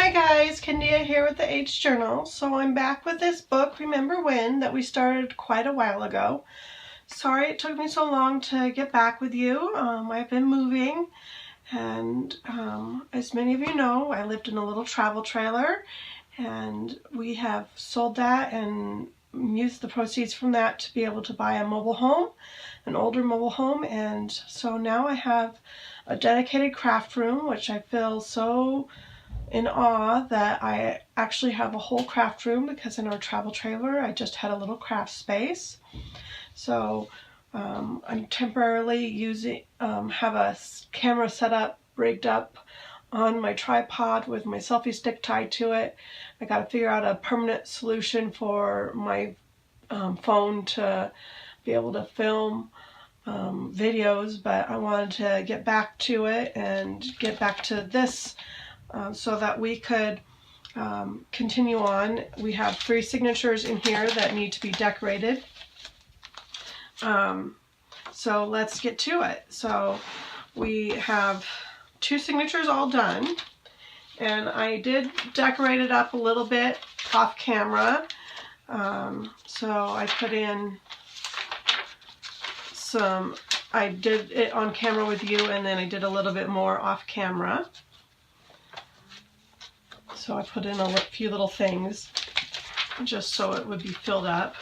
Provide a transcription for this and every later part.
Hi guys, Candia here with the H Journal. So I'm back with this book, Remember When, that we started quite a while ago. Sorry it took me so long to get back with you. I've been moving, and as many of you know, I lived in a little travel trailer, and we have sold that and used the proceeds from that to be able to buy a mobile home, an older mobile home, and so now I have a dedicated craft room, which I feel so in awe that I actually have a whole craft room, because in our travel trailer I just had a little craft space. So I'm temporarily have a camera set up, rigged up on my tripod with my selfie stick tied to it. I got to figure out a permanent solution for my phone to be able to film videos, but I wanted to get back to it and get back to this so that we could continue on. We have 3 signatures in here that need to be decorated. So let's get to it. So we have 2 signatures all done, and I did decorate it up a little bit off camera. So I put in I did it on camera with you, and then I did a little bit more off camera. So I put in a few little things just so it would be filled up.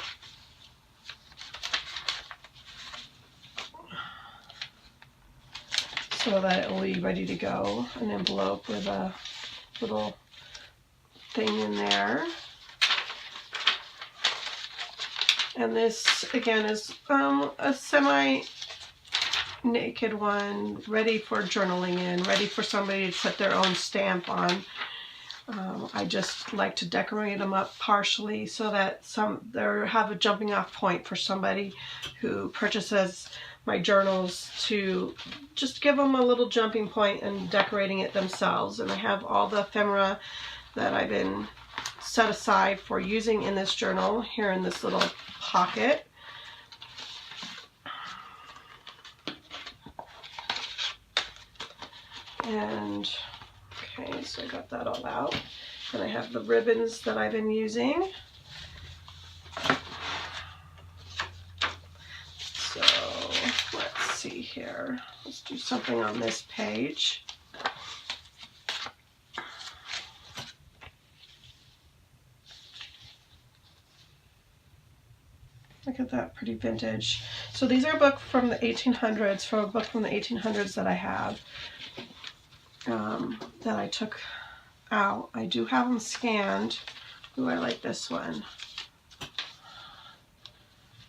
So that it will be ready to go. An envelope with a little thing in there. And this again is a semi-naked one, ready for journaling in, ready for somebody to put their own stamp on. I just like to decorate them up partially so that they have a jumping off point for somebody who purchases my journals, to just give them a little jumping point and decorating it themselves. And I have all the ephemera that I've been set aside for using in this journal here in this little pocket. And okay, so I got that all out. And I have the ribbons that I've been using. So let's see here. Let's do something on this page. Look at that, pretty vintage. So these are a book from the 1800s, from a book from the 1800s that I have. That I took out. I do have them scanned. Ooh, I like this one.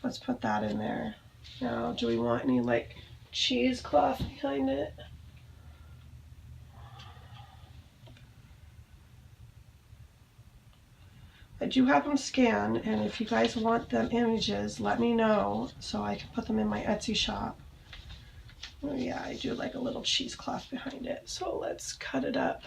Let's put that in there. Now, do we want any like cheesecloth behind it? I do have them scanned, and if you guys want them images, let me know so I can put them in my Etsy shop. Oh yeah, I do like a little cheesecloth behind it. So let's cut it up.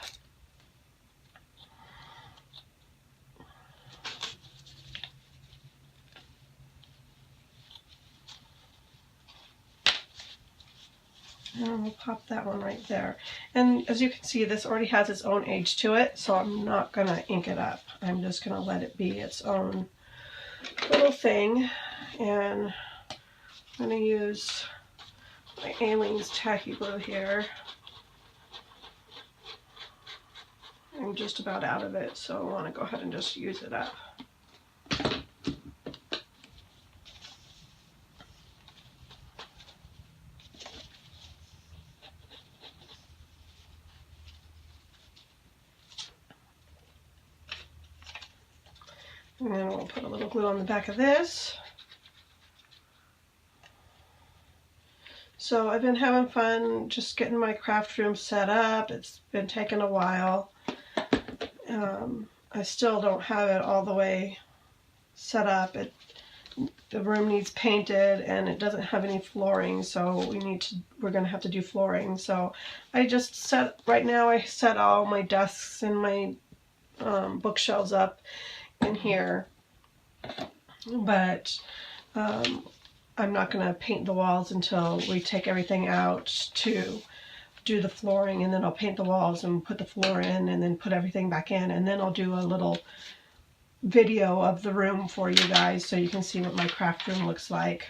And we'll pop that one right there. And as you can see, this already has its own age to it, so I'm not going to ink it up. I'm just going to let it be its own little thing. And I'm going to use my Aleene's tacky glue here. I'm just about out of it, so I want to go ahead and just use it up. And then we'll put a little glue on the back of this. So I've been having fun just getting my craft room set up. It's been taking a while. I still don't have it all the way set up. The room needs painted, and it doesn't have any flooring, so we're going to have to do flooring. So I just right now I set all my desks and my bookshelves up in here, but I'm not going to paint the walls until we take everything out to do the flooring, and then I'll paint the walls and put the floor in and then put everything back in, and then I'll do a little video of the room for you guys so you can see what my craft room looks like.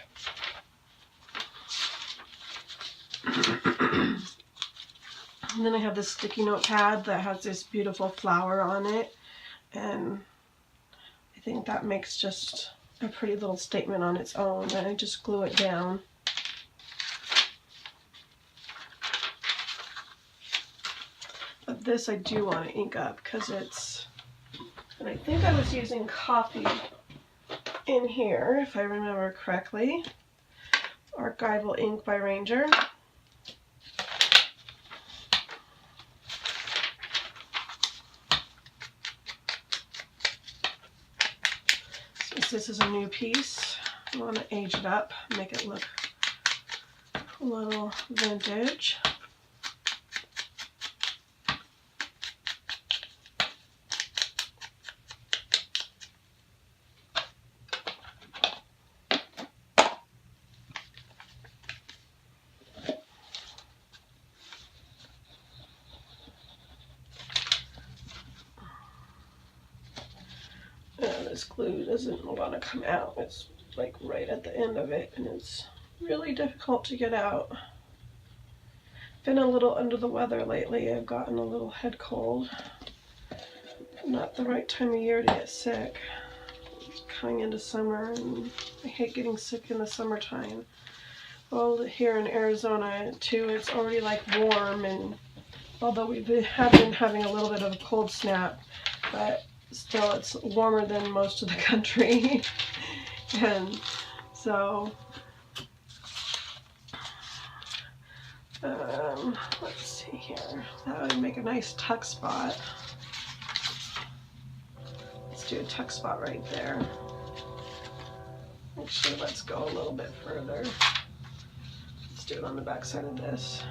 And then I have this sticky note pad that has this beautiful flower on it, and I think that makes just a pretty little statement on its own, and I just glue it down. But this I do want to ink up because it's, and I think I was using coffee in here if I remember correctly. Archival ink by Ranger. Since this is a new piece, I want to age it up, make it look a little vintage. This glue doesn't want to come out. It's like right at the end of it, and it's really difficult to get out. Been a little under the weather lately. I've gotten a little head cold. Not the right time of year to get sick. It's coming into summer, and I hate getting sick in the summertime. Well, here in Arizona too, it's already like warm, and although we have been having a little bit of a cold snap, but still it's warmer than most of the country. And so let's see here, that would make a nice tuck spot. Let's do a tuck spot right there. Actually, let's go a little bit further. Let's do it on the back side of this.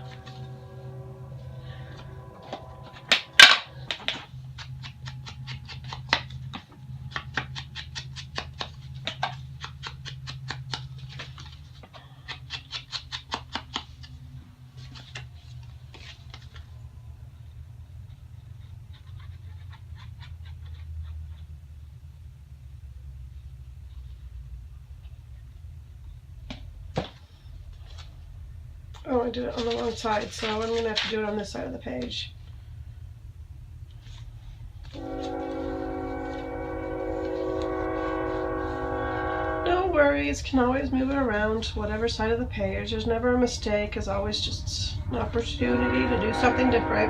Oh, I did it on the wrong side, so I'm going to have to do it on this side of the page. No worries, can always move it around to whatever side of the page. There's never a mistake, it's always just an opportunity to do something different.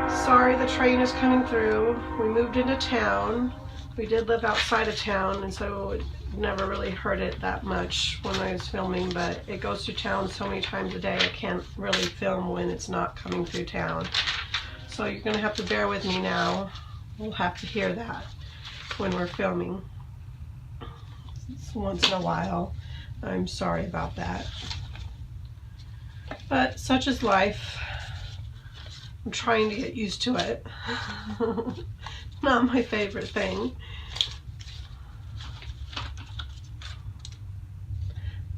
Sorry, the train is coming through. We moved into town. We did live outside of town, and so it never really heard it that much when I was filming, but it goes through town so many times a day I can't really film when it's not coming through town. So you're going to have to bear with me now. We'll have to hear that when we're filming. It's once in a while. I'm sorry about that. But such is life. I'm trying to get used to it. Not my favorite thing.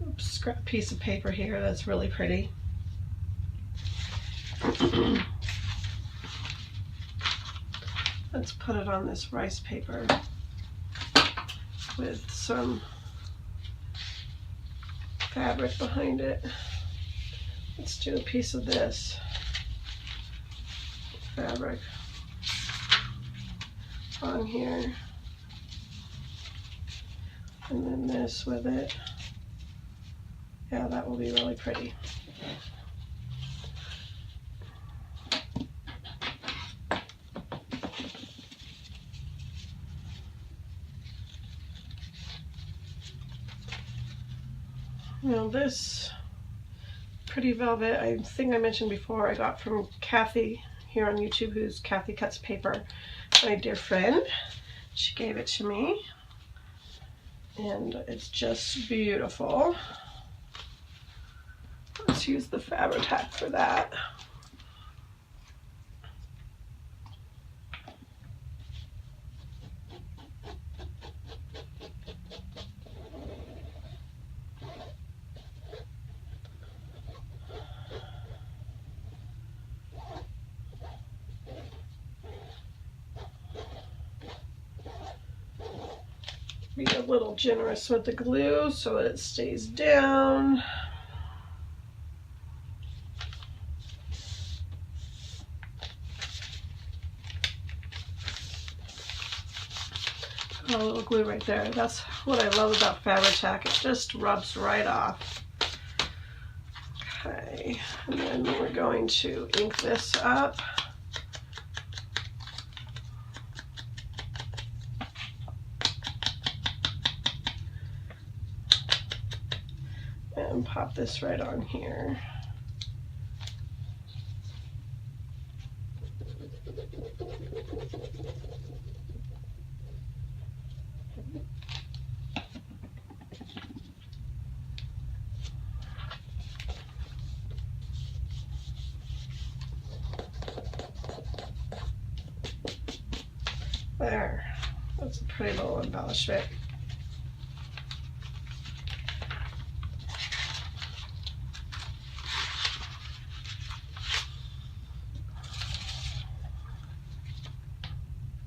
Oops, scrap piece of paper here, that's really pretty. Let's put it on this rice paper with some fabric behind it. Let's do a piece of this fabric on here, and then this with it. Yeah, that will be really pretty. Now this pretty velvet, I think I mentioned before, I got from Kathy here on YouTube, who's Kathy Cuts Paper, my dear friend. She gave it to me, and it's just beautiful. Let's use the Fabri-Tac for that. be a little generous with the glue so that it stays down. A little glue right there. That's what I love about Fabri-Tac. It just rubs right off. Okay, and then we're going to ink this up. And pop this right on here. There, that's a pretty little embellishment.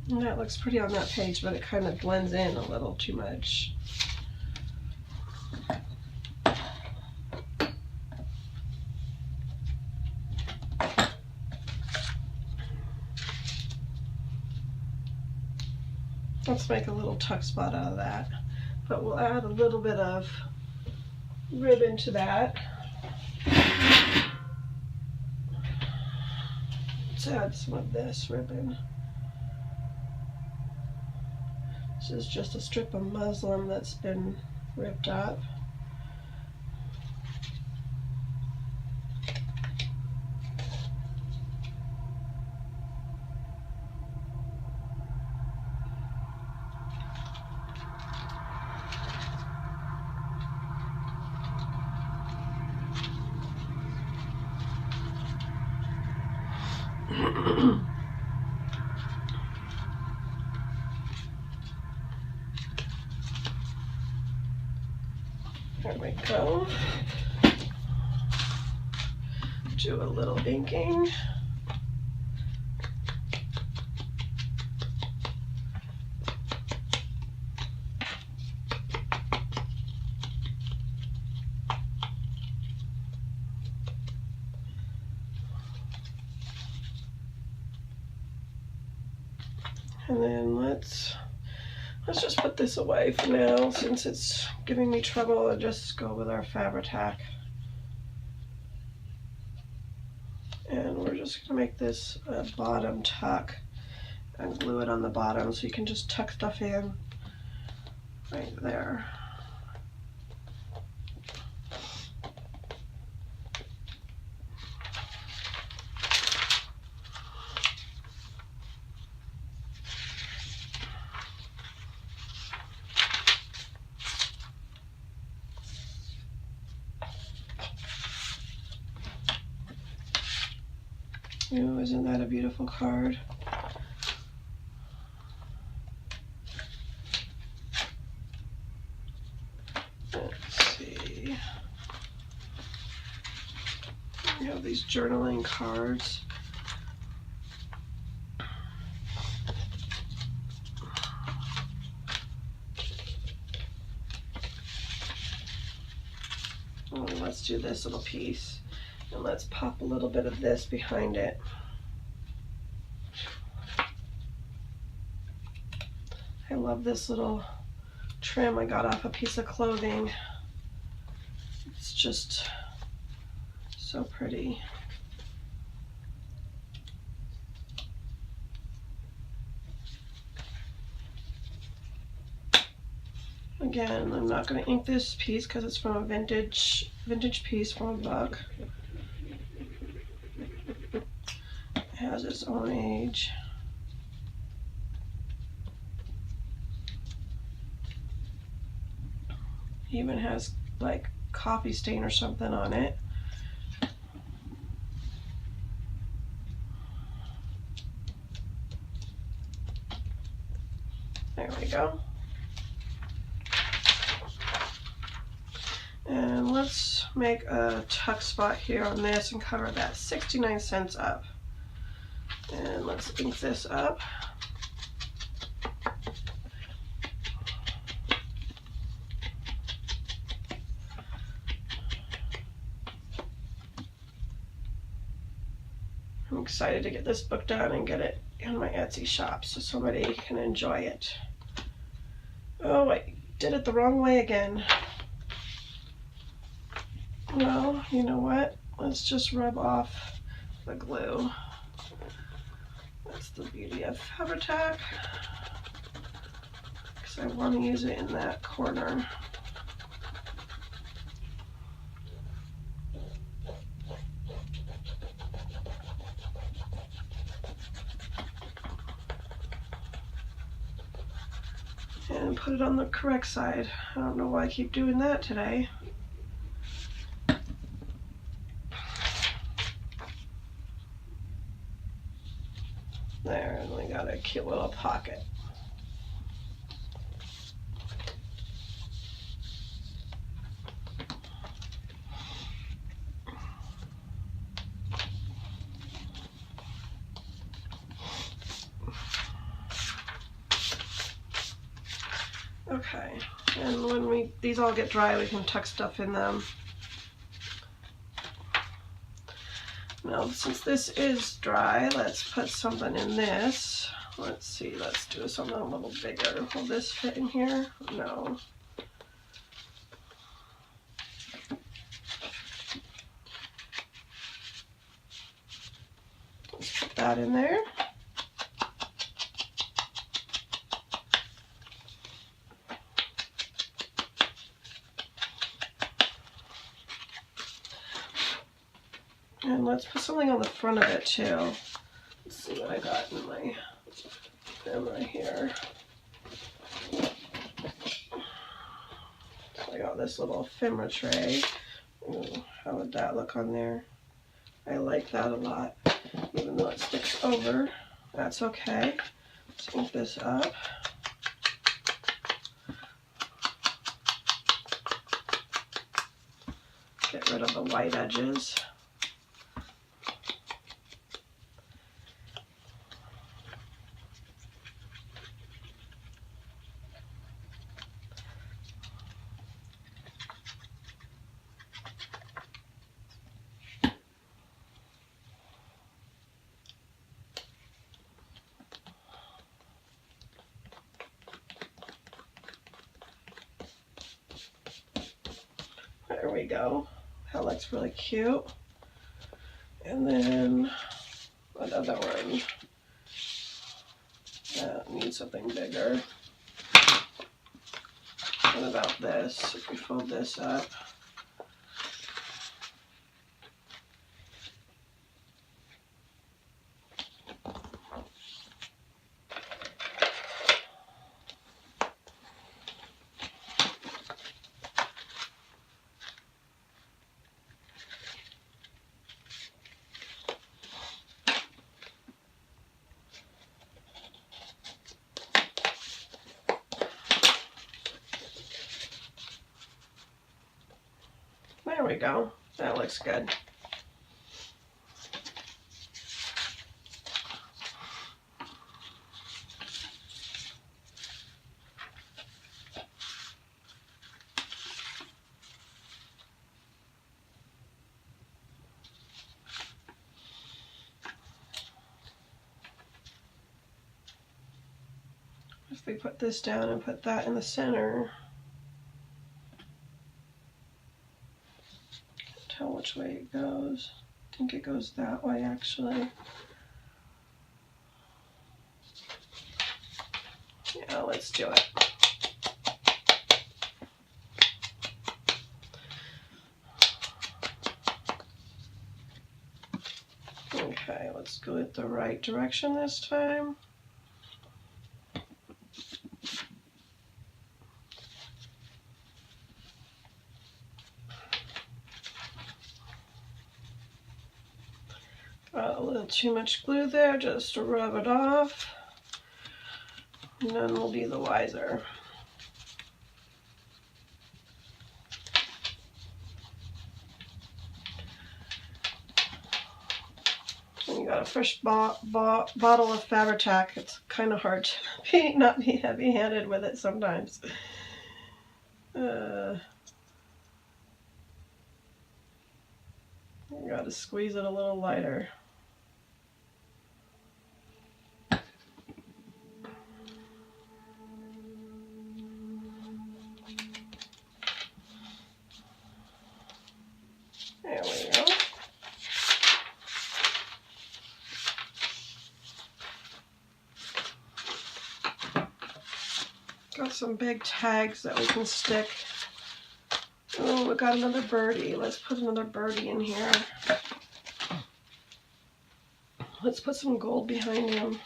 And that looks pretty on that page, but it kind of blends in a little too much. Let's make a little tuck spot out of that, but we'll add a little bit of ribbon to that. Let's add some of this ribbon. This is just a strip of muslin that's been ripped up. There we go. Do a little inking. And then let's just put this away for now, since it's giving me trouble, and just go with our Fabri-Tac. And we're just going to make this a bottom tuck and glue it on the bottom so you can just tuck stuff in right there. Oh, isn't that a beautiful card? Let's see. We have these journaling cards. Oh, let's do this little piece. And let's pop a little bit of this behind it. I love this little trim I got off a piece of clothing. It's just so pretty. Again, I'm not going to ink this piece because it's from a vintage piece from a book. It has its own age. It even has like coffee stain or something on it. There we go. And let's make a tuck spot here on this and cover that 69 cents up. And let's ink this up. excited to get this book done and get it in my Etsy shop so somebody can enjoy it. Oh, I did it the wrong way again. Well, you know what? Let's just rub off the glue. That's the beauty of Hardback, because I want to use it in that corner. And put it on the correct side. I don't know why I keep doing that today. There, and we got a cute little pocket. Okay, and when these all get dry, we can tuck stuff in them. Now, since this is dry, let's put something in this. Let's see, let's do something a little bigger. Will this fit in here? No. Let's put that in there. And let's put something on the front of it too. Let's see what I got in my here. So I got this little ephemera tray. Ooh, how would that look on there? I like that a lot, even though it sticks over. That's okay. Let's ink this up. Get rid of the white edges. There we go. That looks really cute. And then another one that needs something bigger. What about this? If we fold this up. There we go. That looks good. If we put this down and put that in the center, can't tell which way it goes. I think it goes that way actually. Yeah, let's do it. Okay, let's go it the right direction this time. Got a little too much glue there, just to rub it off, and then we'll be the wiser. When you got a fresh bottle of Fabri-Tac, it's kind of hard to not be heavy-handed with it sometimes. You gotta squeeze it a little lighter. Got some big tags that we can stick. Oh, we got another birdie. Let's put another birdie in here. Let's put some gold behind him.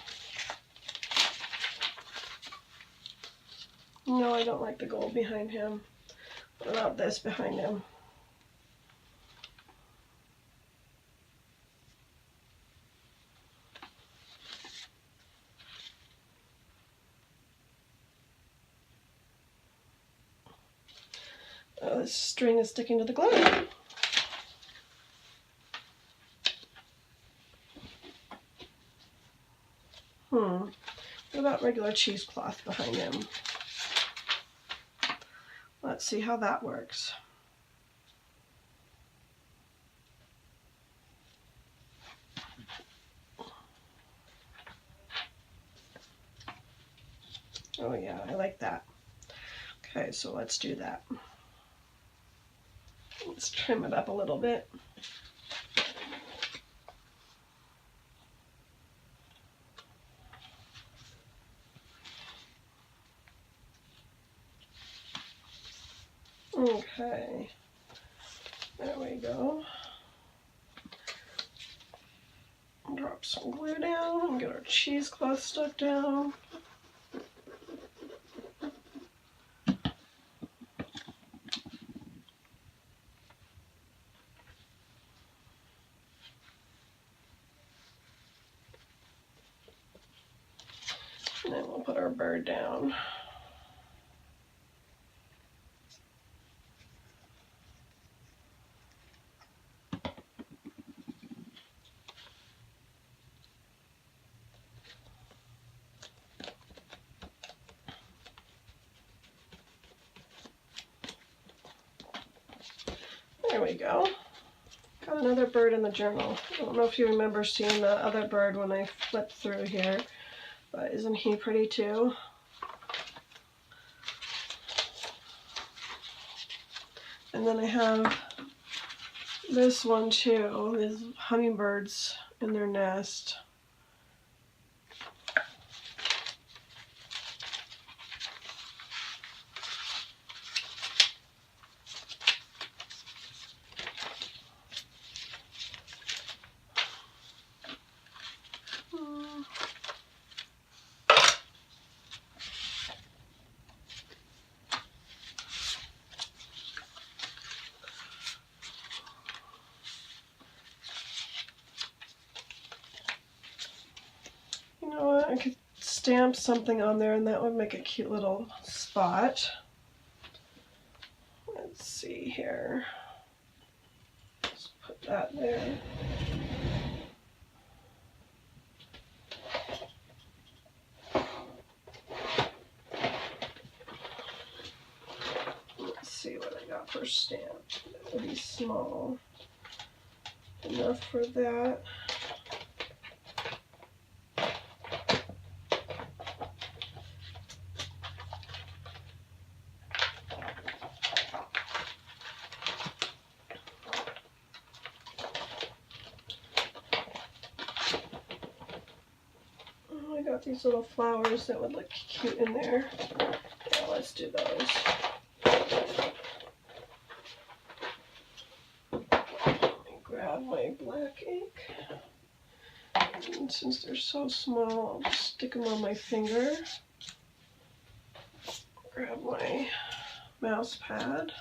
No, I don't like the gold behind him. What about this behind him? Oh, this string is sticking to the glue. What about regular cheesecloth behind him? Let's see how that works. Oh yeah, I like that. Okay, so let's do that. Let's trim it up a little bit. Okay, there we go. Drop some glue down and get our cheesecloth stuck down. And then we'll put our bird down. There we go. Got another bird in the journal. I don't know if you remember seeing the other bird when I flipped through here, but isn't he pretty too? And then I have this one too, these hummingbirds in their nest. You know what, I could stamp something on there and that would make a cute little spot. Let's see here. Let's put that there. Let's see what I got for stamp. That would be small. Enough for that. I got these little flowers that would look cute in there. Yeah, let's do those. Let me grab my black ink. And since they're so small, I'll just stick them on my finger. Grab my mouse pad.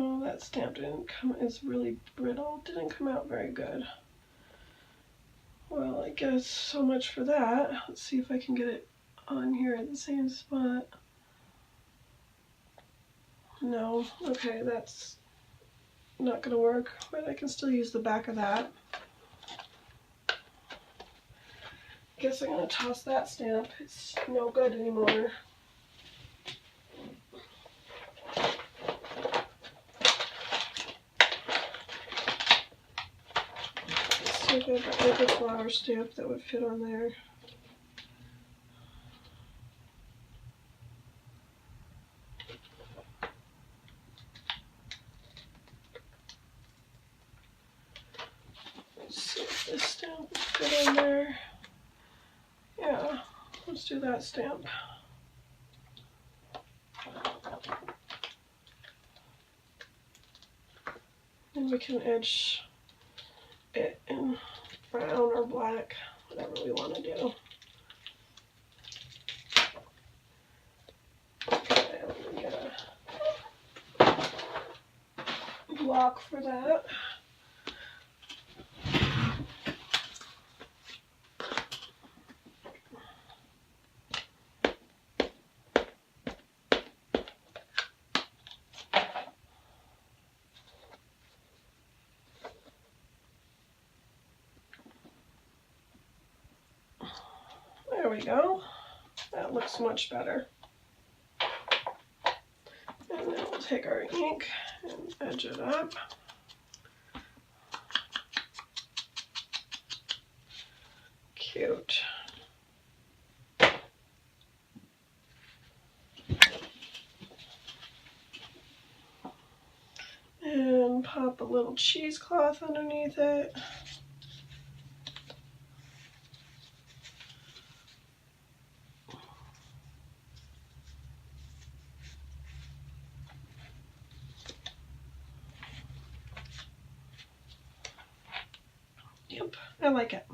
Oh, that stamp didn't come, it's really brittle, didn't come out very good. Well, I guess so much for that. Let's see if I can get it on here at the same spot. No, okay, that's not gonna work, but I can still use the back of that. Guess I'm gonna toss that stamp, it's no good anymore. See if I have a bigger flower stamp that would fit on there. stamp will fit in there. Yeah, let's do that stamp. And we can edge it in brown or black, whatever we want to do. Okay, let me get a block for that. There we go. That looks much better. And then we'll take our ink and edge it up. Cute. And pop a little cheesecloth underneath it. Yep, I like it.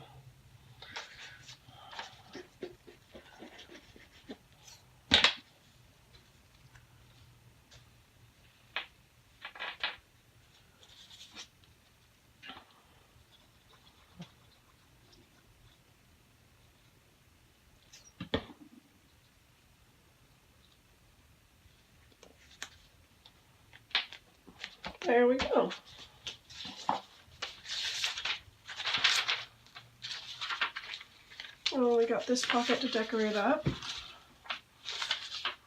There we go. Oh, we got this pocket to decorate up.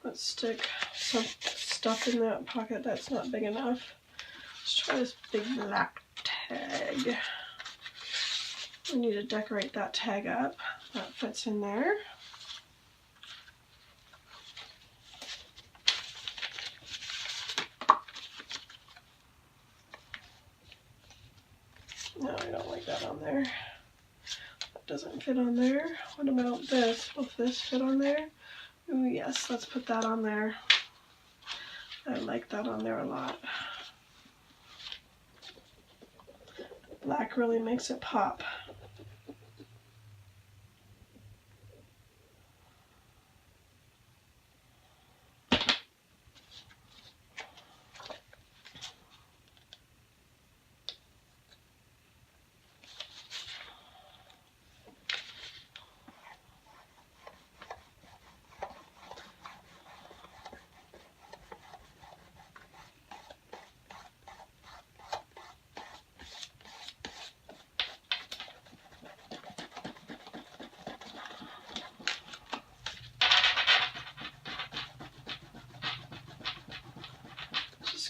Let's stick some stuff in that pocket that's not big enough. Let's try this big black tag. We need to decorate that tag up. That fits in there. No, I don't like that on there. That doesn't fit on there. What about this? Will this fit on there? Ooh, yes, let's put that on there. I like that on there a lot. Black really makes it pop.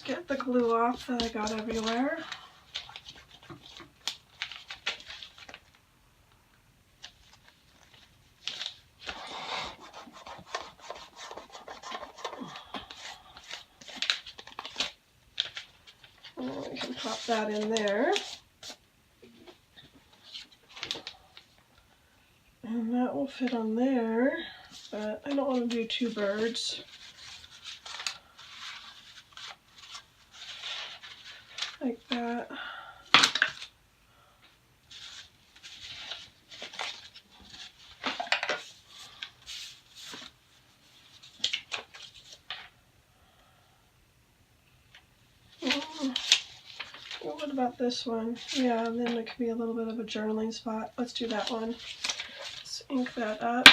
Get the glue off that I got everywhere. And we can pop that in there. And that will fit on there, but I don't want to do two birds. Like that. What about this one? Yeah, and then it could be a little bit of a journaling spot. Let's do that one. Let's ink that up.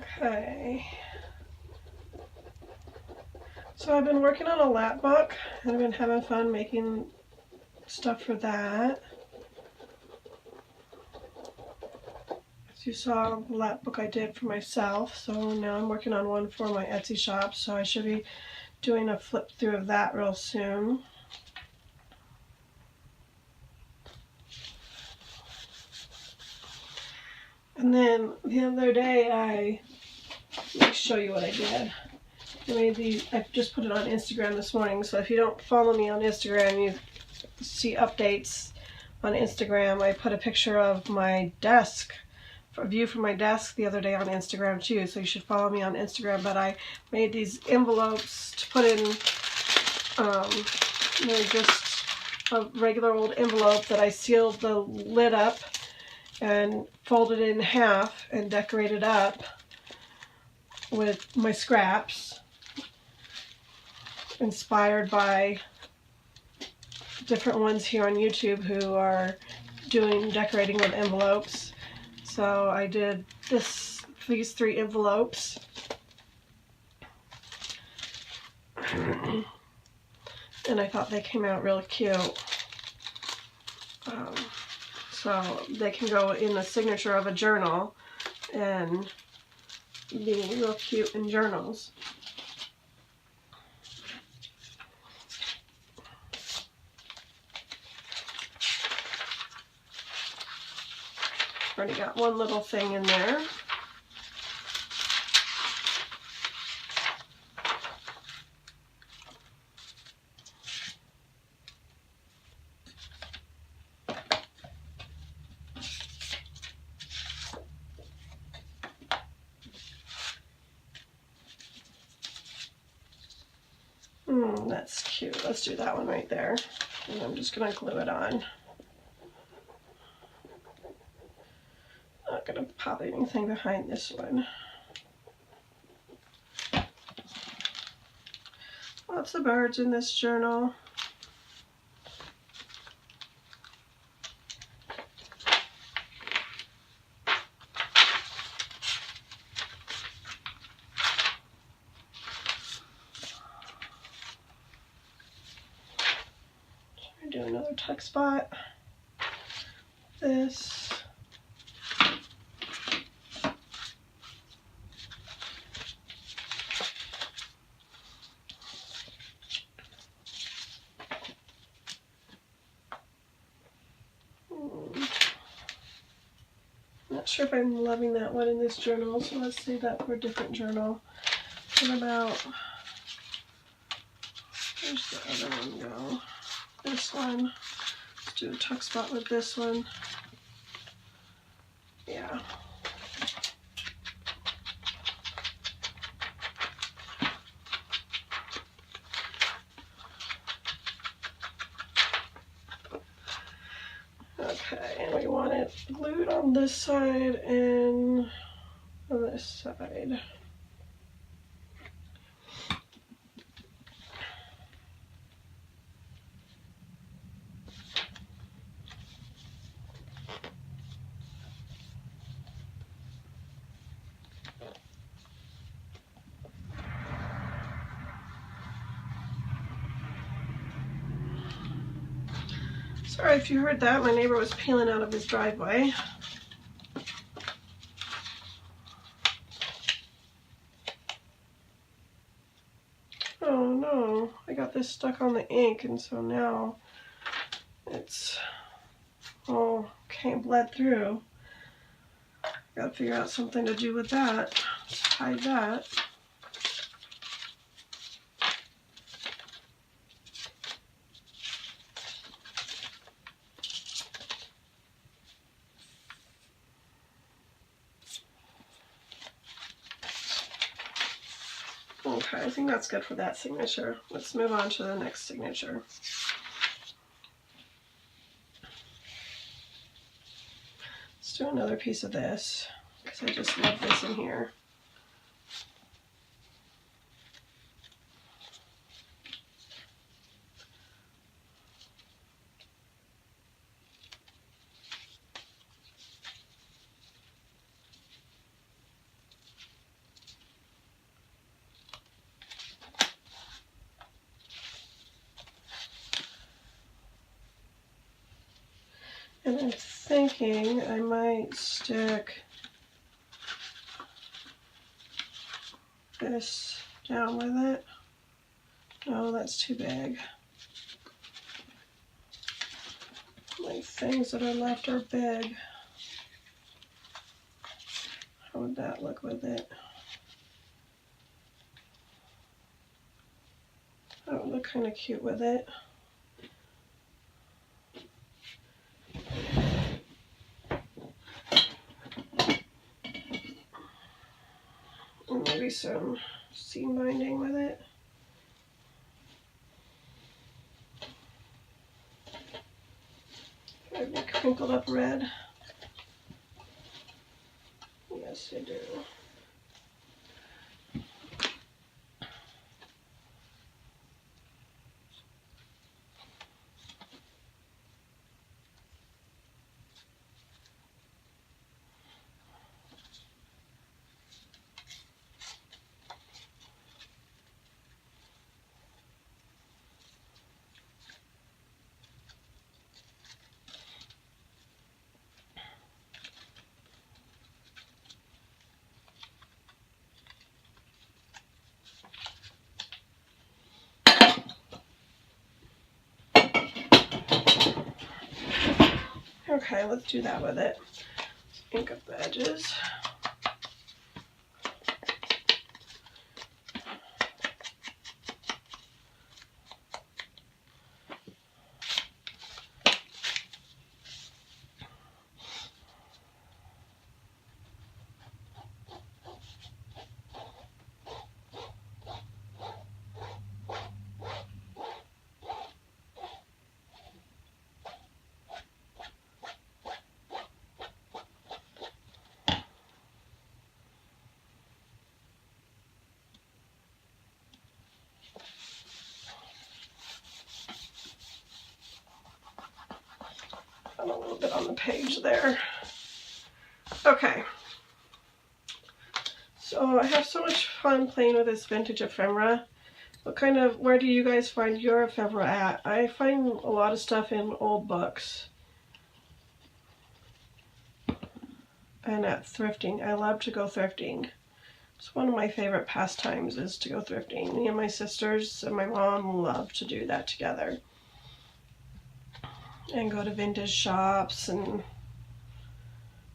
Okay. So I've been working on a lap book, and I've been having fun making stuff for that. As you saw, the lap book I did for myself, so now I'm working on one for my Etsy shop, so I should be doing a flip through of that real soon. And then the other day let me show you what I did. I made these, I just put it on Instagram this morning, so if you don't follow me on Instagram, you see updates on Instagram. I put a picture of my desk, a view from my desk the other day on Instagram too, so you should follow me on Instagram. But I made these envelopes to put in, they're just a regular old envelope that I sealed the lid up and folded it in half and decorated up with my scraps, inspired by different ones here on YouTube who are doing decorating with envelopes. So I did these 3 envelopes. And I thought they came out really cute. So they can go in the signature of a journal and be real cute in journals. Already got one little thing in there. That's cute. Let's do that one right there. And I'm just going to glue it on. Not going to pop anything behind this one. Lots of birds in this journal. Do another tuck spot. This. Not sure if I'm loving that one in this journal, so let's save that for a different journal. What about, where's the other one go? This one. Let's do a tuck spot with this one. Yeah. Okay, and we want it glued on this side and on this side. Sorry if you heard that, my neighbor was peeling out of his driveway. Oh no, I got this stuck on the ink, and so now it's all bled through. Gotta figure out something to do with that, to hide that. Okay, I think that's good for that signature. Let's move on to the next signature. Let's do another piece of this, because I just love this in here. And I'm thinking I might stick this down with it. No, that's too big. My things that are left are big. How would that look with it? That would look kind of cute with it. And maybe some seam binding with it. I have crinkled up red. Yes, I do. Okay, let's do that with it. Ink up the edges. A little bit on the page there. Okay. So I have so much fun playing with this vintage ephemera. Where do you guys find your ephemera at? I find a lot of stuff in old books. And at thrifting. I love to go thrifting. It's one of my favorite pastimes is to go thrifting. Me and my sisters and my mom love to do that together. And go to vintage shops, and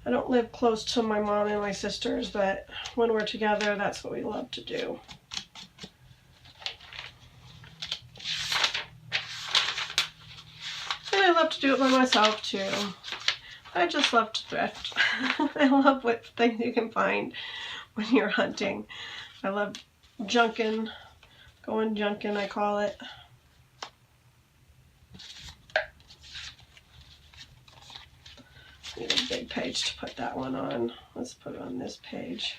I don't live close to my mom and my sisters, but when we're together, that's what we love to do. And I love to do it by myself too. I just love to thrift. I love what things you can find when you're hunting. I love junking, going junking I call it. Need a big page to put that one on. Let's put it on this page.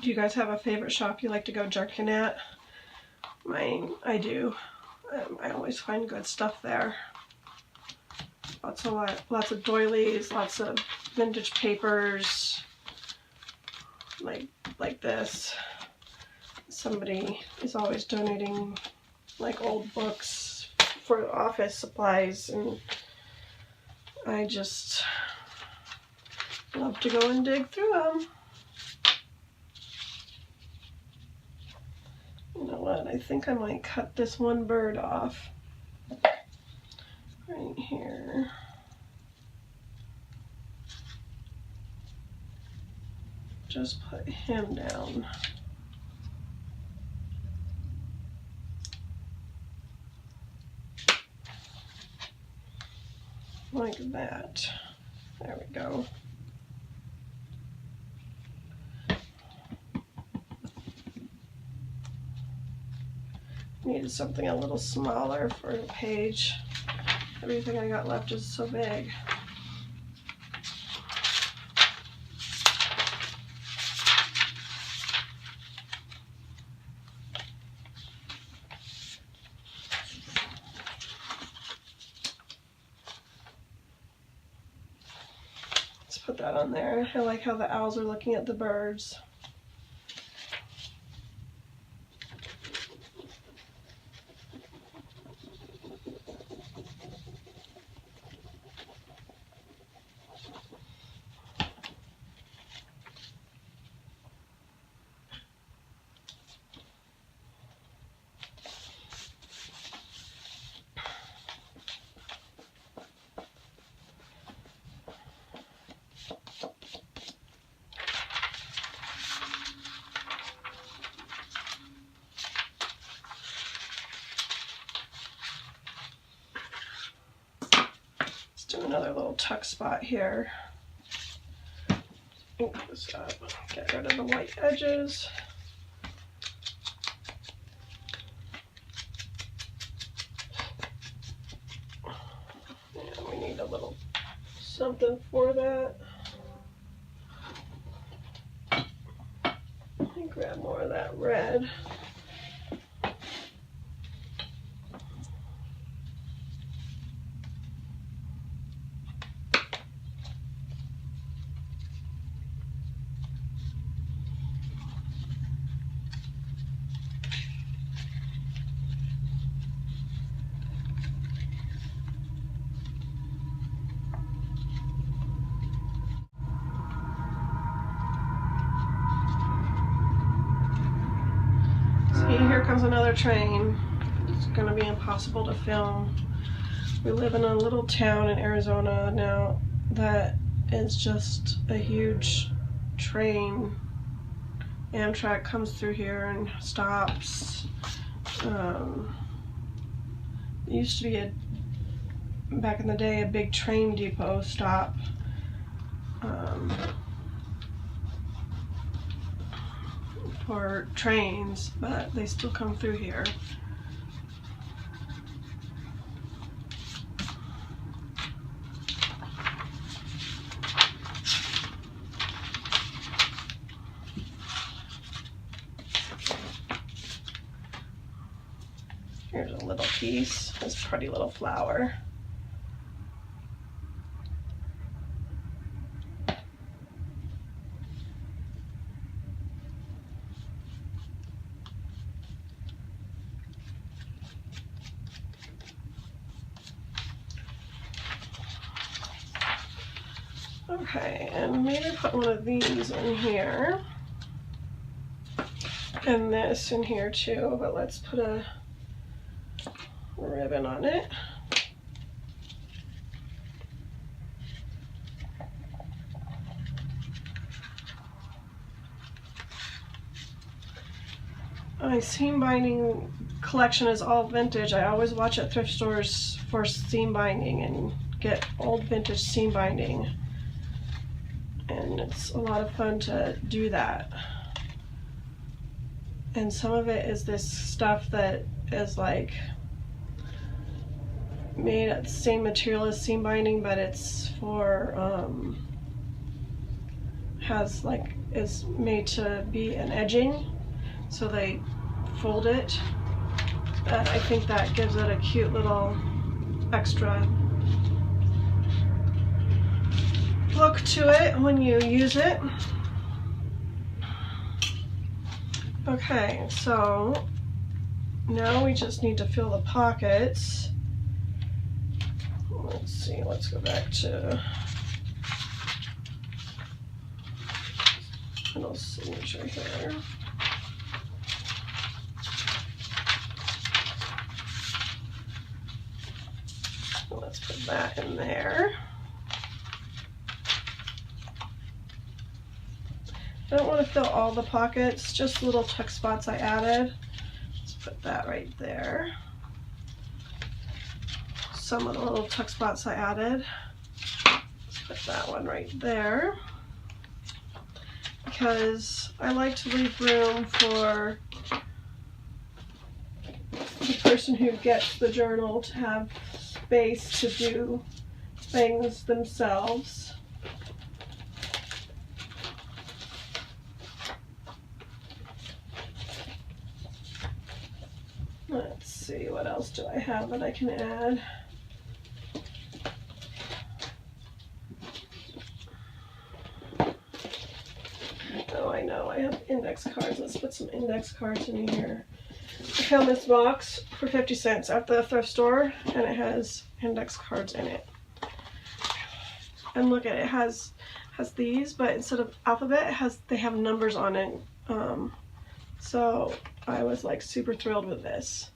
Do you guys have a favorite shop you like to go jerking at? Mine, I do. I always find good stuff there. Lots of doilies, lots of vintage papers, like this. Somebody is always donating like old books for office supplies, and I just love to go and dig through them. You know what, I think I might cut this one bird off right here. Just put him down. Like that. There we go. Needed something a little smaller for the page. Everything I got left is so big. put that on there. I like how the owls are looking at the birds. Do another little tuck spot here. Ink this up. Get rid of the white edges. And we need a little something for that. And grab more of that red. Here comes another train. It's gonna be impossible to film. We live in a little town in Arizona now that is just a huge train. Amtrak comes through here and stops. It used to be back in the day, a big train depot stop. For trains, but they still come through here. Here's a little piece, this pretty little flower. Okay, and maybe put one of these in here. And this in here too, but let's put a ribbon on it. My seam binding collection is all vintage. I always watch at thrift stores for seam binding and get old vintage seam binding. And it's a lot of fun to do that. And some of it is this stuff that is like made at the same material as seam binding, but it's for is made to be an edging, so they fold it. I think that gives it a cute little extra look to it when you use it. Okay, so now we just need to fill the pockets. Let's see, let's go back to little signature here. Let's put that in there. I don't want to fill all the pockets, just little tuck spots I added. Let's put that right there. Some of the little tuck spots I added. Let's put that one right there. Because I like to leave room for the person who gets the journal to have space to do things themselves. Let's see, what else do I have that I can add? cards. Let's put some index cards in here. I found this box for 50 cents at the thrift store, and it has index cards in it. And look at it, has these, but instead of alphabet, they have numbers on it. So I was like super thrilled with this.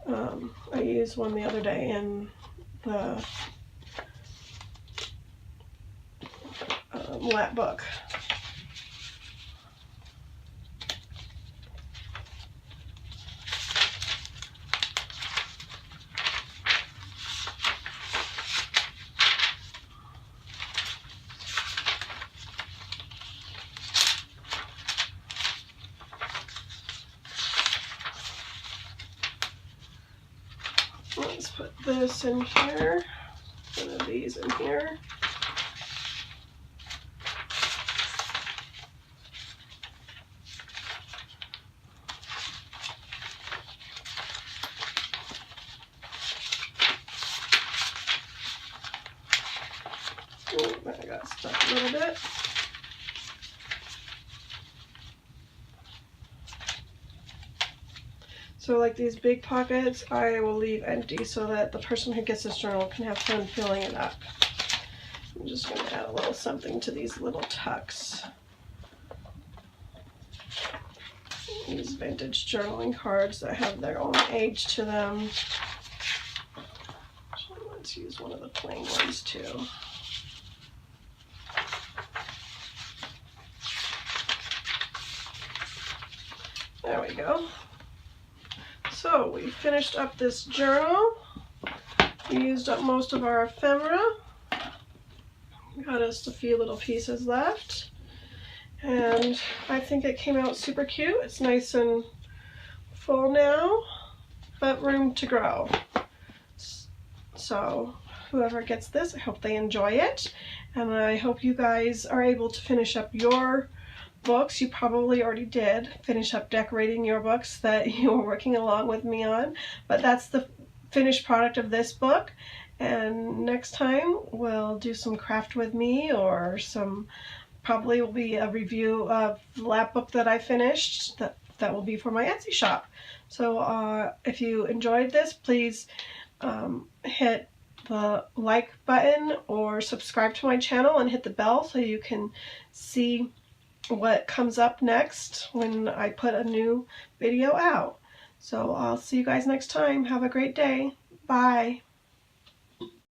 I used one the other day in the lap book. Let's put this in here, one of these in here. Oh, I got stuck a little bit. So like these big pockets, I will leave empty so that the person who gets this journal can have fun filling it up. I'm just going to add a little something to these little tucks. These vintage journaling cards that have their own age to them. Actually, let's use one of the plain ones too. There we go. So we finished up this journal. We used up most of our ephemera. Got us a few little pieces left. And I think it came out super cute. It's nice and full now, but room to grow. So whoever gets this, I hope they enjoy it. And I hope you guys are able to finish up your books. You probably already did finish up decorating your books that you were working along with me on, but that's the finished product of this book. And next time we'll do some craft with me, or probably will be a review of the lap book that I finished that will be for my Etsy shop. So if you enjoyed this, please hit the like button or subscribe to my channel and hit the bell so you can see what comes up next when I put a new video out. So I'll see you guys next time. Have a great day. Bye.